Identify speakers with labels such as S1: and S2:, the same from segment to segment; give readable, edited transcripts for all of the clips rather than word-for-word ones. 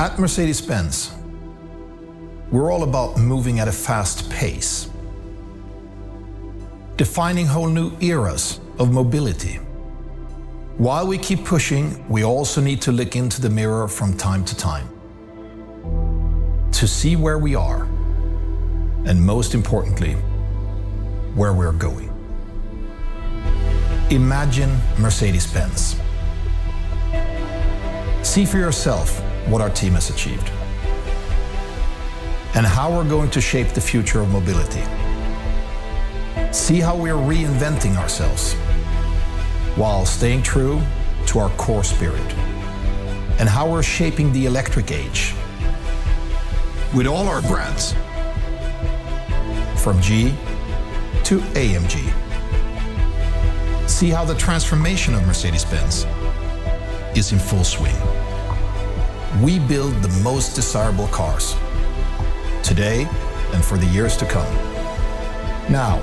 S1: At Mercedes-Benz, we're all about moving at a fast pace, defining whole new eras of mobility. While we keep pushing, we also need to look into the mirror from time to time to see where we are, and most importantly, where we're going. Imagine Mercedes-Benz. See for yourself what our team has achieved and how we're going to shape the future of mobility. See how we're reinventing ourselves while staying true to our core spirit, and how we're shaping the electric age with all our brands, from G to AMG. See how the transformation of Mercedes-Benz is in full swing. We build the most desirable cars, today and for the years to come. Now,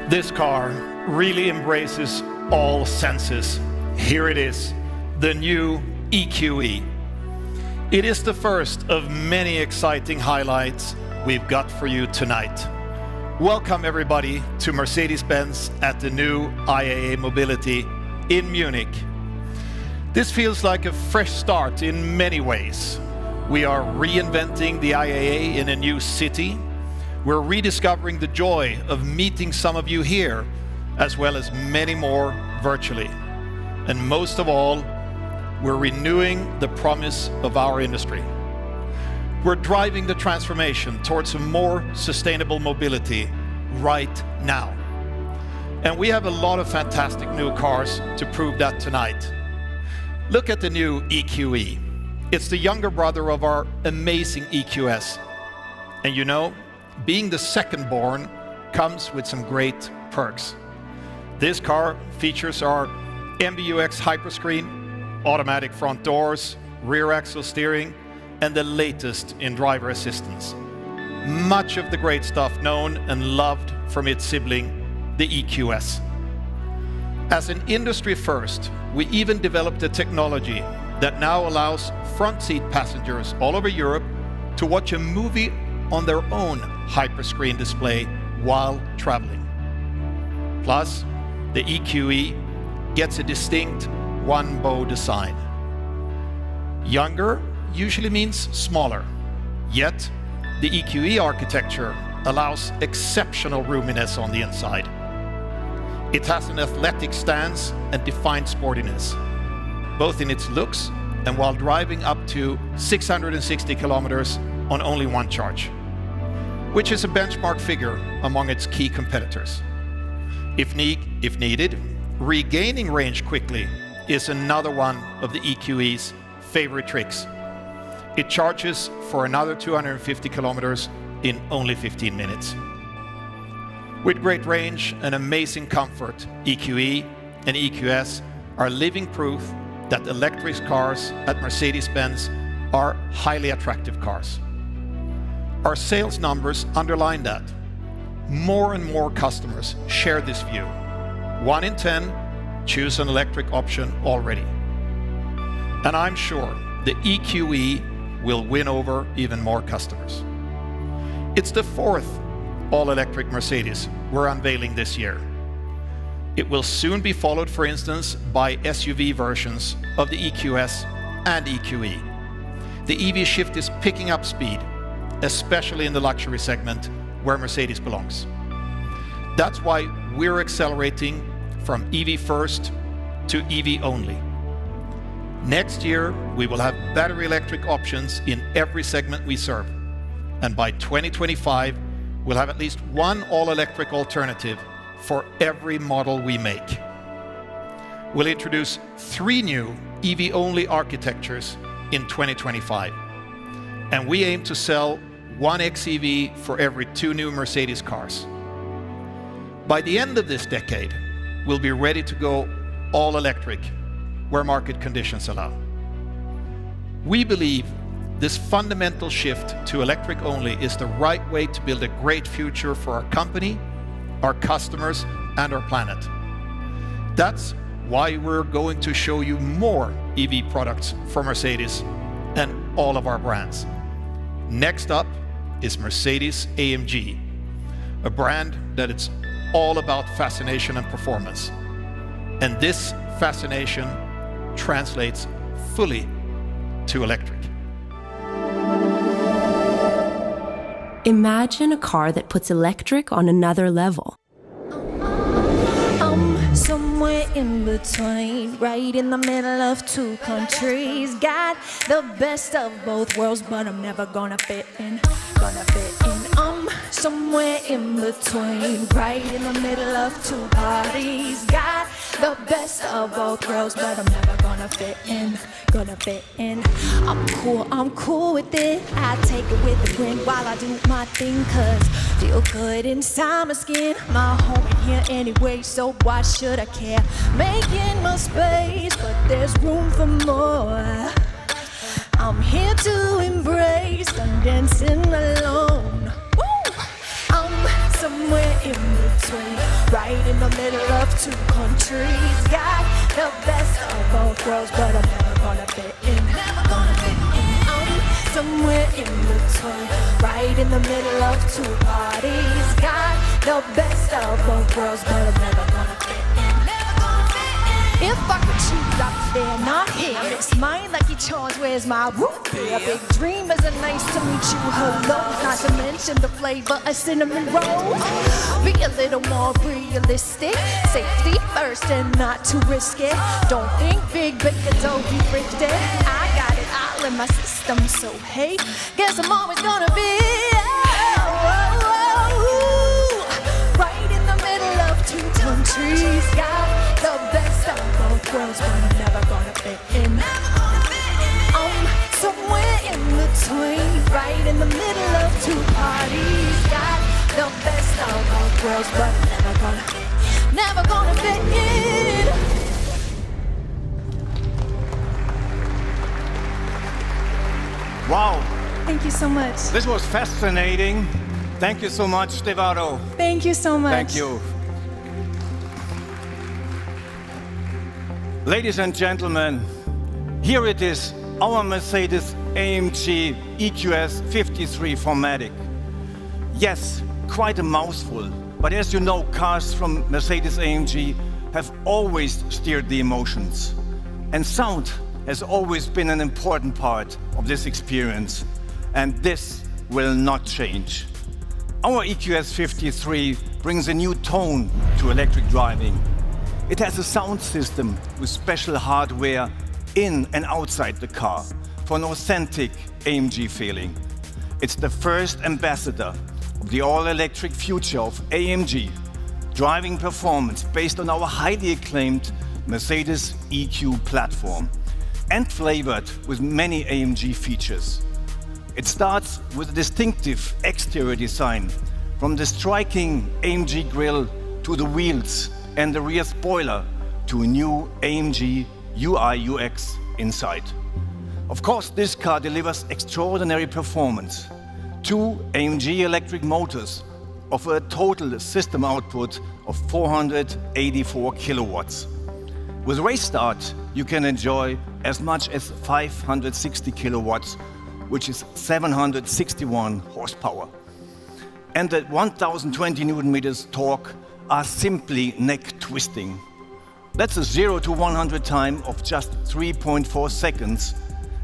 S2: This car really embraces all senses. Here it is, the new EQE. It is the first of many exciting highlights we've got for you tonight. Welcome everybody to Mercedes-Benz at the new IAA Mobility in Munich. This feels like a fresh start in many ways. We are reinventing the IAA in a new city. We're rediscovering the joy of meeting some of you here, as well as many more virtually. And most of all, we're renewing the promise of our industry. We're driving the transformation towards a more sustainable mobility right now. And we have a lot of fantastic new cars to prove that tonight. Look at the new EQE. It's the younger brother of our amazing EQS. And you know, being the second born comes with some great perks. This car features our MBUX Hyperscreen, automatic front doors, rear axle steering, and the latest in driver assistance. Much of the great stuff known and loved from its sibling, the EQS. As an industry first, we even developed a technology that now allows front seat passengers all over Europe to watch a movie on their own hyperscreen display while traveling. Plus, the EQE gets a distinct one-bow design. Younger usually means smaller, yet the EQE architecture allows exceptional roominess on the inside. It has an athletic stance and defined sportiness, both in its looks and while driving up to 660 kilometers on only one charge, which is a benchmark figure among its key competitors. If needed, regaining range quickly is another one of the EQE's favorite tricks. It charges for another 250 kilometers in only 15 minutes. With great range and amazing comfort, EQE and EQS are living proof that electric cars at Mercedes-Benz are highly attractive cars. Our sales numbers underline that. More and more customers share this view. 1 in 10 choose an electric option already. And I'm sure the EQE will win over even more customers. It's the 4th all-electric Mercedes we're unveiling this year. It will soon be followed, for instance, by SUV versions of the EQS and EQE. The EV shift is picking up speed, especially in the luxury segment where Mercedes belongs. That's why we're accelerating from EV first to EV only. Next year, we will have battery electric options in every segment we serve. And by 2025, we'll have at least one all-electric alternative for every model we make. We'll introduce 3 new EV-only architectures in 2025. And we aim to sell 1 xEV for every 2 new Mercedes cars. By the end of this decade, we'll be ready to go all electric where market conditions allow. We believe this fundamental shift to electric only is the right way to build a great future for our company, our customers, and our planet. That's why we're going to show you more EV products from Mercedes and all of our brands. Next up is Mercedes-AMG, a brand that it's all about fascination and performance. And this fascination translates fully to electric.
S3: Imagine a car that puts electric on another level.
S4: Somewhere in between, right in the middle of 2 countries. Got the best of both worlds, but I'm never gonna fit in. Somewhere in between, right in the middle of 2 parties. Got the best of both worlds, but I'm never gonna fit in. I'm cool with it. I take it with a grin while I do my thing, cause feel good inside my skin. My home in here anyway, so why should I care? Making my space, but there's room for more. I'm here to embrace, I'm dancing alone. Woo! I'm somewhere in between, right in the middle of 2 countries. Got the best of both worlds, but I'm never gonna fit in. I'm somewhere in between, right in the middle of 2 parties. Got the best of both worlds, but I'm never gonna fit in. If I could choose, I'd stay not here. It's mine like you chose, where's my root beer? Big dreamers are nice to meet you. Hello, not to mention the flavor of cinnamon rolls. Be a little more realistic. Safety first and not too risky. Don't think big, but don't be thrifty. I got it all in my system, so hey, guess I'm always gonna be right in the middle of 2 countries. Got the best of both worlds, but I'm never gonna fit in. I'm somewhere in between, right in the middle of 2 parties. Got the best of both worlds, but I'm never gonna fit in.
S5: Wow.
S4: Thank you so much.
S5: This was fascinating. Thank you so much, Stevaro.
S4: Thank you so much.
S5: Thank you. Ladies and gentlemen, here it is, our Mercedes-AMG EQS 53 4MATIC. Yes, quite a mouthful, but as you know, cars from Mercedes-AMG have always steered the emotions. And sound has always been an important part of this experience, and this will not change. Our EQS 53 brings a new tone to electric driving. It has a sound system with special hardware in and outside the car for an authentic AMG feeling. It's the first ambassador of the all-electric future of AMG, driving performance based on our highly acclaimed Mercedes EQ platform and flavored with many AMG features. It starts with a distinctive exterior design, from the striking AMG grille to the wheels and the rear spoiler to a new AMG UI UX inside. Of course, this car delivers extraordinary performance. 2 AMG electric motors, offer a total system output of 484 kilowatts. With race start, you can enjoy as much as 560 kilowatts, which is 761 horsepower. And at 1020 Newton meters torque are simply neck twisting. That's a 0 to 100 time of just 3.4 seconds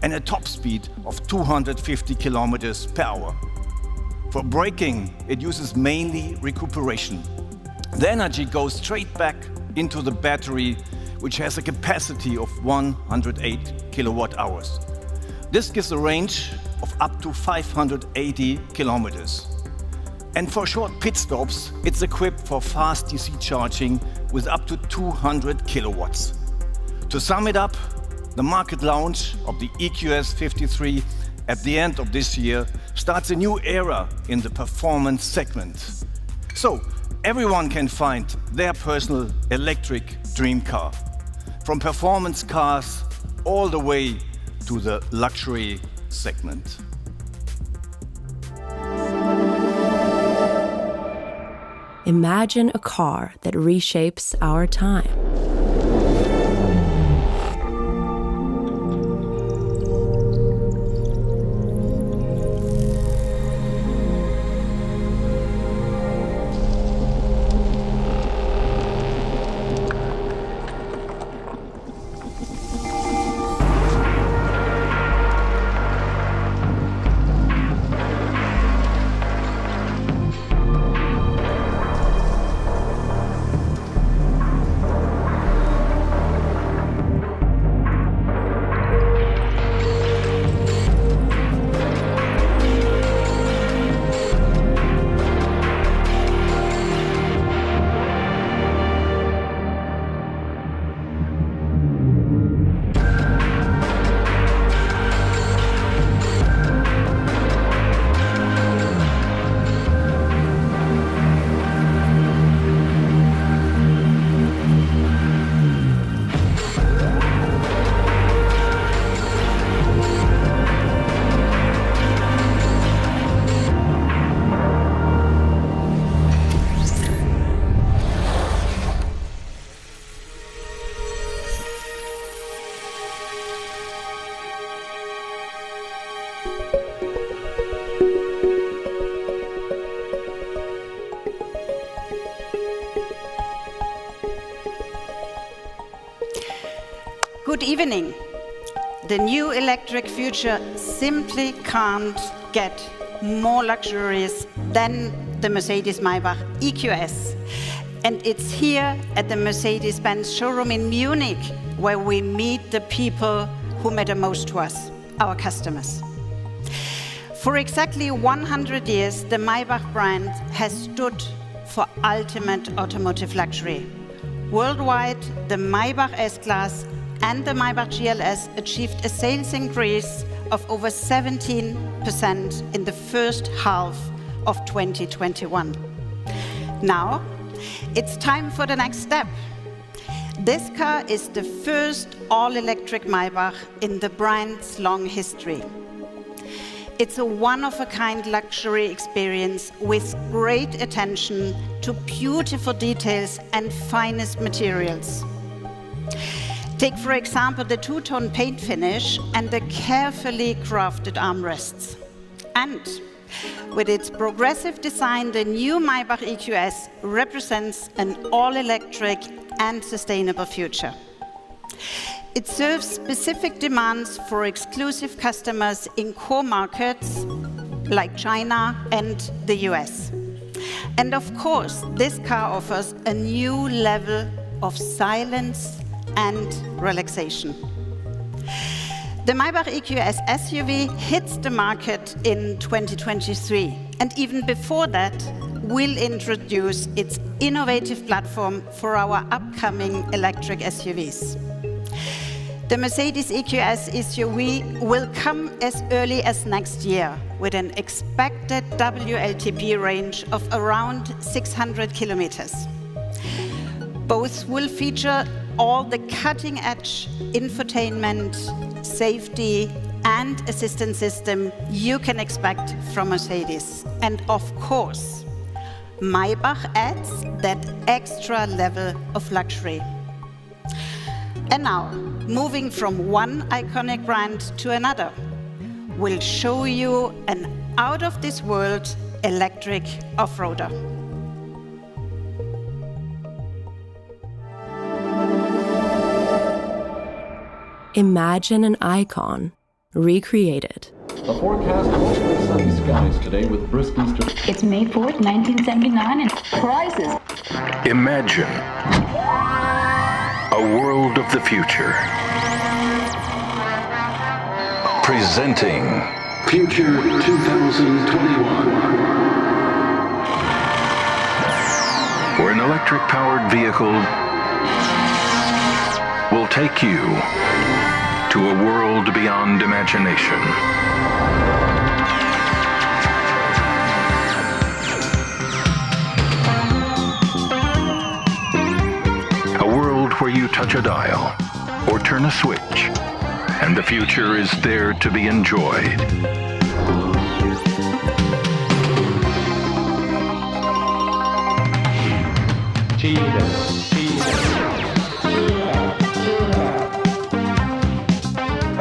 S5: and a top speed of 250 kilometers per hour. For braking, it uses mainly recuperation. The energy goes straight back into the battery, which has a capacity of 108 kilowatt hours. This gives a range of up to 580 kilometers. And for short pit stops, it's equipped for fast DC charging with up to 200 kilowatts. To sum it up, the market launch of the EQS 53 at the end of this year starts a new era in the performance segment. So everyone can find their personal electric dream car, from performance cars all the way to the luxury segment.
S3: Imagine a car that reshapes our time.
S6: Good evening. The new electric future simply can't get more luxurious than the Mercedes-Maybach EQS. And it's here at the Mercedes-Benz showroom in Munich where we meet the people who matter most to us, our customers. For exactly 100 years, the Maybach brand has stood for ultimate automotive luxury. Worldwide, the Maybach S-Class and the Maybach GLS achieved a sales increase of over 17% in the first half of 2021. Now, it's time for the next step. This car is the first all-electric Maybach in the brand's long history. It's a one-of-a-kind luxury experience with great attention to beautiful details and finest materials. Take, for example, the two-tone paint finish and the carefully crafted armrests. And with its progressive design, the new Maybach EQS represents an all-electric and sustainable future. It serves specific demands for exclusive customers in core markets like China and the US. And of course, this car offers a new level of silence and relaxation. The Maybach EQS SUV hits the market in 2023, and even before that, will introduce its innovative platform for our upcoming electric SUVs. The Mercedes EQS SUV will come as early as next year with an expected WLTP range of around 600 kilometers. Both will feature all the cutting-edge infotainment, safety, and assistance system you can expect from Mercedes. And of course, Maybach adds that extra level of luxury. And now, moving from one iconic brand to another, we'll show you an out-of-this-world electric off-roader.
S3: Imagine an icon recreated.
S7: The forecast mostly sunny skies today with brisk easter.
S8: It's May 4th, 1979, and prices.
S9: Imagine a world of the future. Presenting
S10: Future 2021.
S9: where an electric-powered vehicle will take you to a world beyond imagination. A world where you touch a dial or turn a switch, and the future is there to be enjoyed.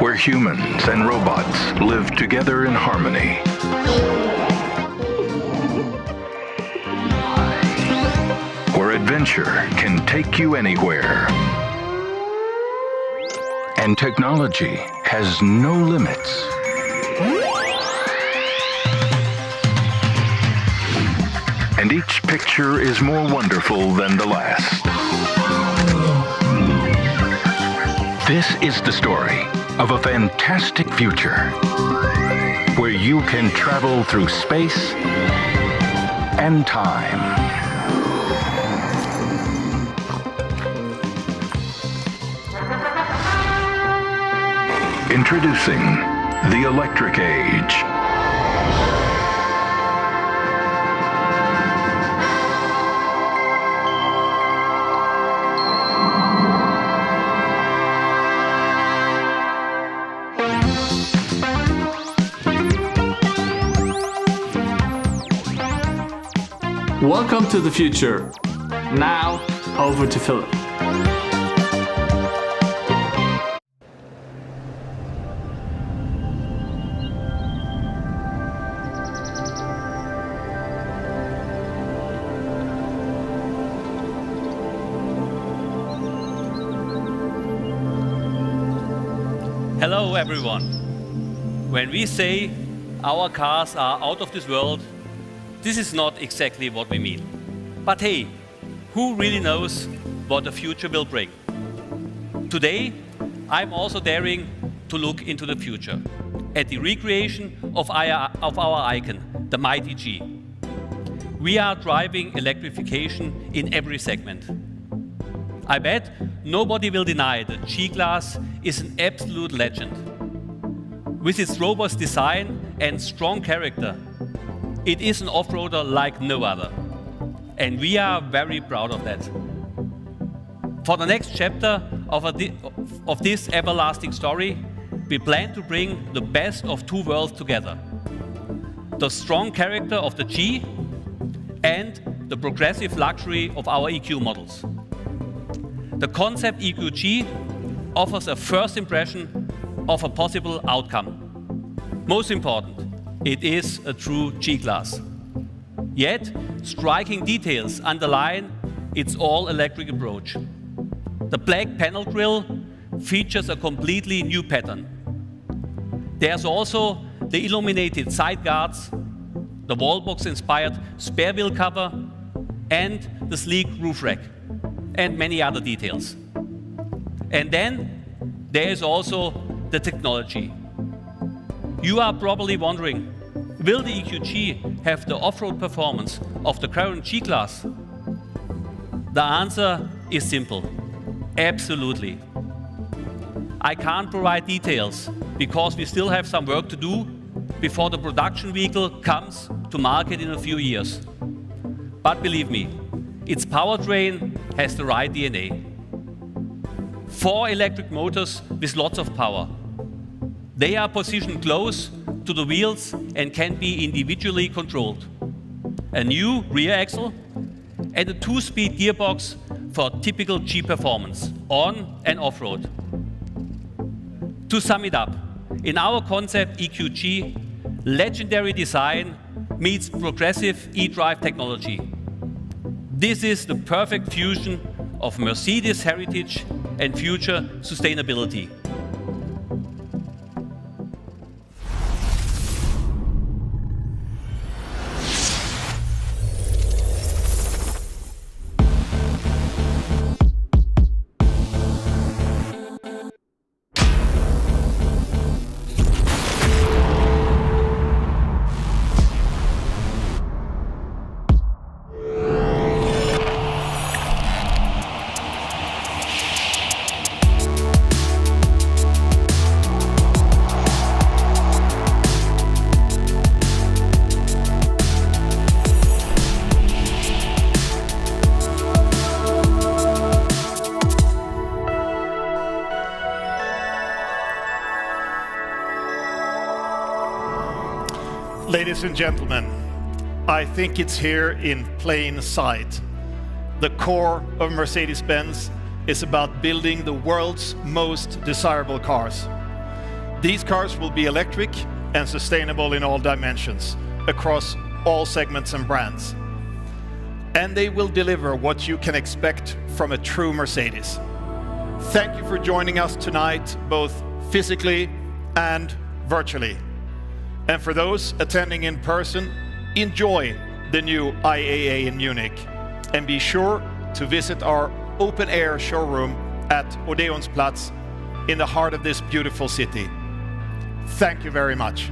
S9: Where humans and robots live together in harmony. Where adventure can take you anywhere. And technology has no limits. And each picture is more wonderful than the last. This is the story of a fantastic future where you can travel through space and time. Introducing the electric age.
S11: Welcome to the future. Now, over to Philip.
S12: Hello everyone. When we say our cars are out of this world, this is not exactly what we mean. But hey, who really knows what the future will bring? Today, I'm also daring to look into the future, at the recreation of our icon, the mighty G. We are driving electrification in every segment. I bet nobody will deny that G-Class is an absolute legend. With its robust design and strong character, it is an off-roader like no other. And we are very proud of that. For the next chapter of this everlasting story, we plan to bring the best of two worlds together. The strong character of the G and the progressive luxury of our EQ models. The concept EQG offers a first impression of a possible outcome. Most important, it is a true G-Class. Yet, striking details underline its all-electric approach. The black panel grille features a completely new pattern. There's also the illuminated side guards, the wallbox-inspired spare wheel cover, and the sleek roof rack, and many other details. And then there is also the technology. You are probably wondering, will the EQG have the off-road performance of the current G-Class? The answer is simple. Absolutely. I can't provide details because we still have some work to do before the production vehicle comes to market in a few years. But believe me, its powertrain has the right DNA. 4 electric motors with lots of power. They are positioned close to the wheels and can be individually controlled. a new rear axle, and a 2-speed gearbox for typical G performance, on and off-road. To sum it up, in our concept EQG, legendary design meets progressive e-drive technology. This is the perfect fusion of Mercedes heritage and future sustainability.
S2: Ladies and gentlemen, I think it's here in plain sight. The core of Mercedes-Benz is about building the world's most desirable cars. These cars will be electric and sustainable in all dimensions, across all segments and brands. And they will deliver what you can expect from a true Mercedes. Thank you for joining us tonight, both physically and virtually. And for those attending in person, enjoy the new IAA in Munich. And be sure to visit our open-air showroom at Odeonsplatz in the heart of this beautiful city. Thank you very much.